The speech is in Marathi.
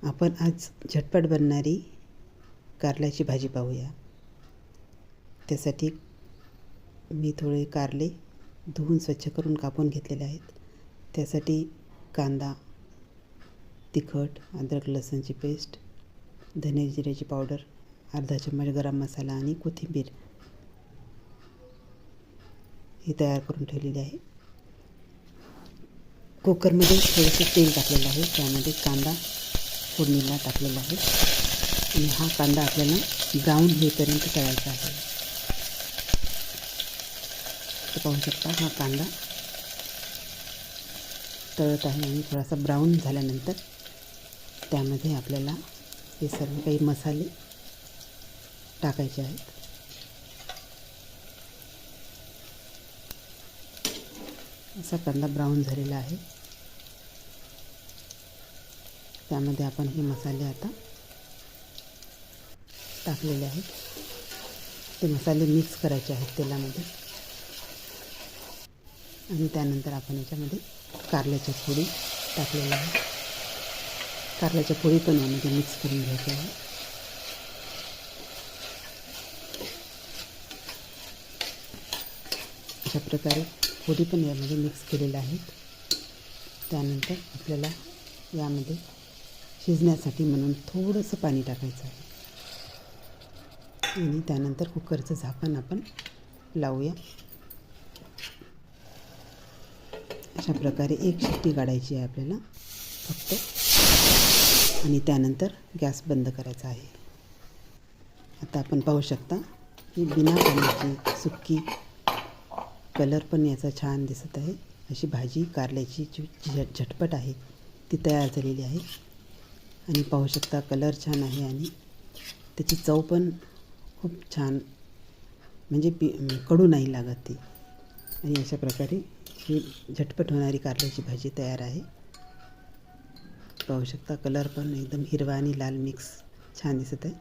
आपण आज झटपट बनणारी कारल्याची भाजी पाहूया. त्यासाठी मी थोडे कारले धुवून स्वच्छ करून कापून घेतलेले आहेत. त्यासाठी कांदा, तिखट, अद्रक लसूणची पेस्ट, धने जिऱ्याची पावडर, अर्धा चम्मच गरम मसाला आणि कोथिंबीर ही तयार करून ठेवलेली आहे. कुकरमध्ये थोडंसं तेल टाकलेलं आहे. त्यामध्ये कांदा फोडणीला टाकलेला आहे आणि हा कांदा आपल्याला ब्राऊन होईपर्यंत तळायचा आहे. तर पाहू शकता हा कांदा तळत आहे आणि थोडासा ब्राऊन झाल्यानंतर त्यामध्ये आपल्याला हे सर्व काही मसाले टाकायचे आहेत. असा कांदा ब्राऊन झालेला आहे. त्यामध्ये आपण हे मसाले आता टाकलेले आहेत. ते मसाले मिक्स करायचे आहेत तेलामध्ये आणि त्यानंतर आपण याच्यामध्ये कारल्याच्या फोडी टाकलेल्या आहेत. कारल्याच्या फोडी पण यामध्ये मिक्स करून घ्यायच्या आहे. अशा प्रकारे फोडी पण यामध्ये मिक्स केलेल्या आहेत. त्यानंतर आपल्याला यामध्ये शिजण्यासाठी म्हणून थोडंसं पाणी टाकायचं आहे आणि त्यानंतर कुकरचं झाकण आपण लावूया. अशा प्रकारे एक शिट्टी काढायची आहे आपल्याला फक्त आणि त्यानंतर गॅस बंद करायचा आहे. आता आपण पाहू शकता की बिना पाण्याची सुक्की कलर पण याचा छान दिसत आहे. अशी भाजी कारल्याची जी झटपट आहे ती तयार झालेली आहे आणि पाहू शकता कलर छान आहे आणि त्याची चव पण खूप छान, म्हणजे कडू नाही लागत ती. आणि अशा प्रकारे ही झटपट होणारी कारल्याची भाजी तयार आहे. पाहू शकता कलर पण एकदम हिरवा आणि लाल मिक्स छान दिसत आहे.